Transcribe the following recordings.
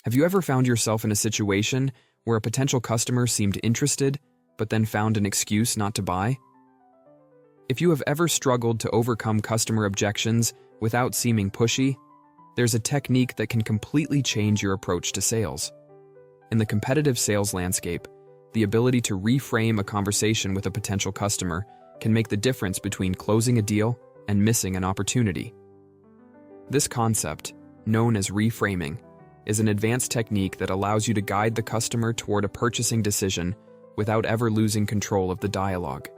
Have you ever found yourself in a situation where a potential customer seemed interested, but then found an excuse not to buy? If you have ever struggled to overcome customer objections without seeming pushy, there's a technique that can completely change your approach to sales. In the competitive sales landscape, the ability to reframe a conversation with a potential customer can make the difference between closing a deal and missing an opportunity. This concept, known as reframing, is an advanced technique that allows you to guide the customer toward a purchasing decision without ever losing control of the dialogue.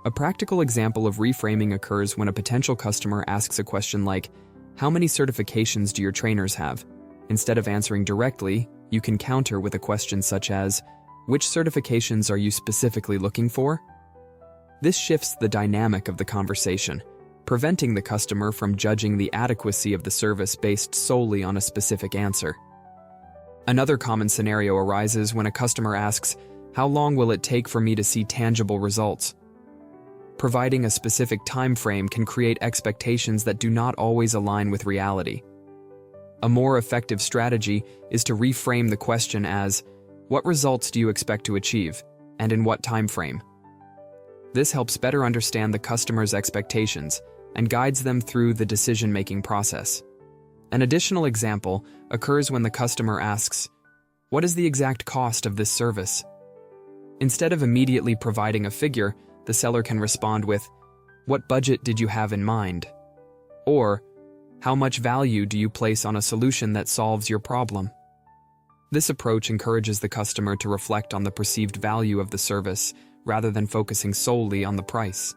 A practical example of reframing occurs when a potential customer asks a question like, "How many certifications do your trainers have?" Instead of answering directly, you can counter with a question such as, "Which certifications are you specifically looking for?" This shifts the dynamic of the conversation, preventing the customer from judging the adequacy of the service based solely on a specific answer. Another common scenario arises when a customer asks, "How long will it take for me to see tangible results?" Providing a specific time frame can create expectations that do not always align with reality. A more effective strategy is to reframe the question as, "What results do you expect to achieve, and in what time frame?" This helps better understand the customer's expectations and guides them through the decision-making process. An additional example occurs when the customer asks, "What is the exact cost of this service?" Instead of immediately providing a figure, the seller can respond with, "What budget did you have in mind?" Or, "How much value do you place on a solution that solves your problem?" This approach encourages the customer to reflect on the perceived value of the service rather than focusing solely on the price.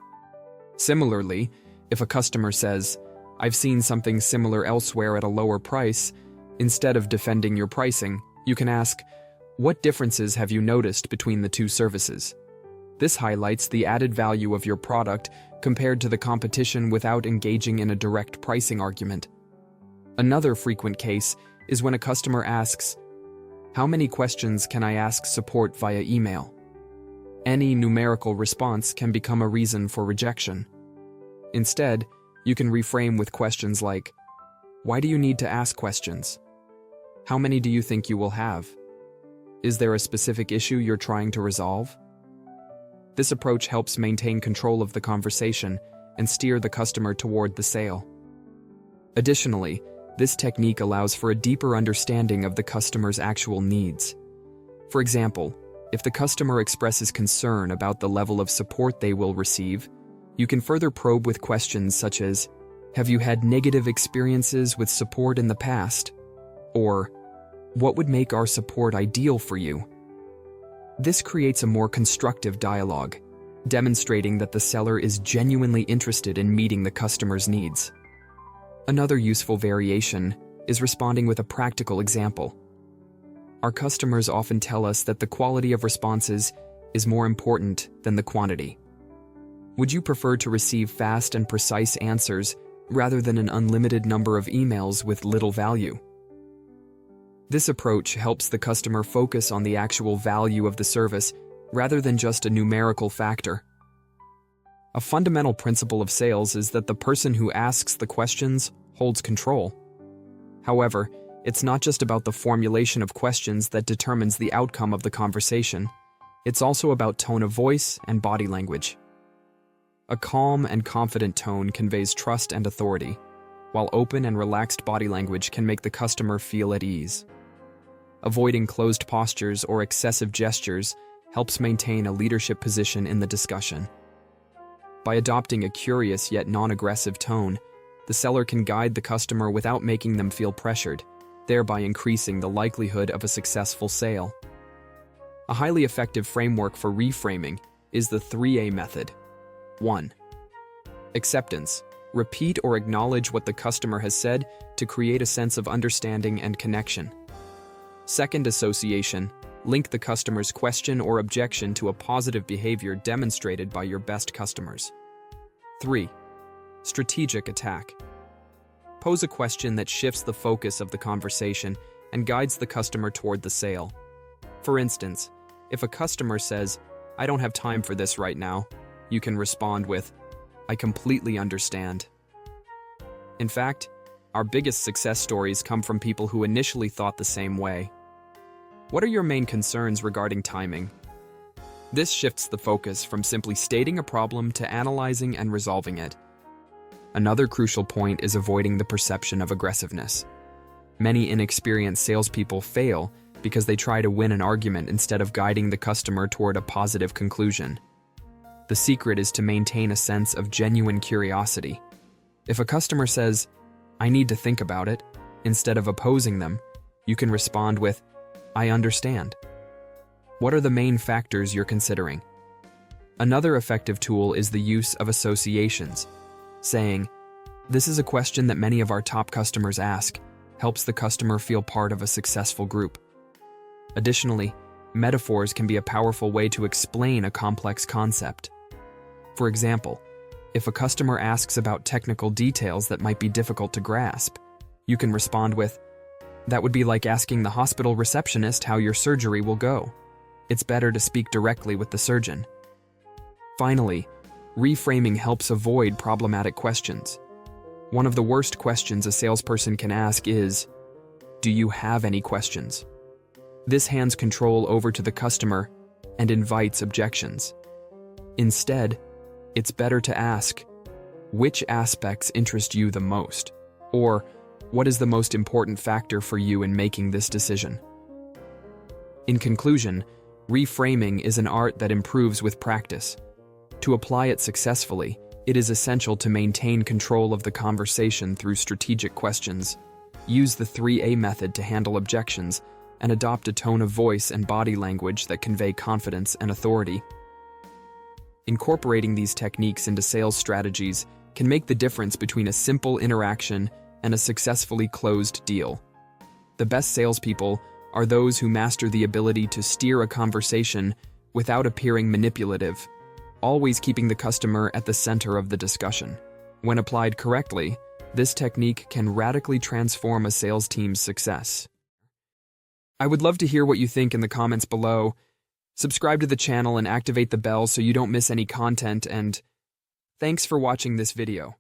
Similarly, if a customer says, "I've seen something similar elsewhere at a lower price," instead of defending your pricing, you can ask, "What differences have you noticed between the two services?" This highlights the added value of your product compared to the competition without engaging in a direct pricing argument. Another frequent case is when a customer asks, "How many questions can I ask support via email?" Any numerical response can become a reason for rejection. Instead, you can reframe with questions like, "Why do you need to ask questions? How many do you think you will have? Is there a specific issue you're trying to resolve?" This approach helps maintain control of the conversation and steer the customer toward the sale. Additionally, this technique allows for a deeper understanding of the customer's actual needs. For example, if the customer expresses concern about the level of support they will receive, you can further probe with questions such as, "Have you had negative experiences with support in the past?" Or, "What would make our support ideal for you?" This creates a more constructive dialogue, demonstrating that the seller is genuinely interested in meeting the customer's needs. Another useful variation is responding with a practical example. Our customers often tell us that the quality of responses is more important than the quantity. Would you prefer to receive fast and precise answers rather than an unlimited number of emails with little value? This approach helps the customer focus on the actual value of the service rather than just a numerical factor. A fundamental principle of sales is that the person who asks the questions holds control. However, it's not just about the formulation of questions that determines the outcome of the conversation. It's also about tone of voice and body language. A calm and confident tone conveys trust and authority, while open and relaxed body language can make the customer feel at ease. Avoiding closed postures or excessive gestures helps maintain a leadership position in the discussion. By adopting a curious yet non-aggressive tone, the seller can guide the customer without making them feel pressured, thereby increasing the likelihood of a successful sale. A highly effective framework for reframing is the 3A method. 1. Acceptance. Repeat or acknowledge what the customer has said to create a sense of understanding and connection. Second, association. Link the customer's question or objection to a positive behavior demonstrated by your best customers. 3. Strategic attack. Pose a question that shifts the focus of the conversation and guides the customer toward the sale. For instance, if a customer says, "I don't have time for this right now," you can respond with, "I completely understand. In fact, our biggest success stories come from people who initially thought the same way. What are your main concerns regarding timing? This shifts the focus from simply stating a problem to analyzing and resolving it. Another crucial point is avoiding the perception of aggressiveness. Many inexperienced salespeople fail because they try to win an argument instead of guiding the customer toward a positive conclusion. The secret is to maintain a sense of genuine curiosity. If a customer says, "I need to think about it," instead of opposing them, you can respond with, "I understand. What are the main factors you're considering?" Another effective tool is the use of associations. Saying, "This is a question that many of our top customers ask," helps the customer feel part of a successful group. Additionally, metaphors can be a powerful way to explain a complex concept. For example, if a customer asks about technical details that might be difficult to grasp, you can respond with, "That would be like asking the hospital receptionist how your surgery will go. It's better to speak directly with the surgeon." Finally, reframing helps avoid problematic questions. One of the worst questions a salesperson can ask is, "Do you have any questions?" This hands control over to the customer and invites objections. Instead, it's better to ask, "Which aspects interest you the most?" Or, "What is the most important factor for you in making this decision?" In conclusion, reframing is an art that improves with practice. To apply it successfully, it is essential to maintain control of the conversation through strategic questions, use the 3A method to handle objections, and adopt a tone of voice and body language that convey confidence and authority. Incorporating these techniques into sales strategies can make the difference between a simple interaction and a successfully closed deal. The best salespeople are those who master the ability to steer a conversation without appearing manipulative, always keeping the customer at the center of the discussion. When applied correctly, this technique can radically transform a sales team's success. I would love to hear what you think in the comments below. Subscribe to the channel and activate the bell so you don't miss any content, and thanks for watching this video.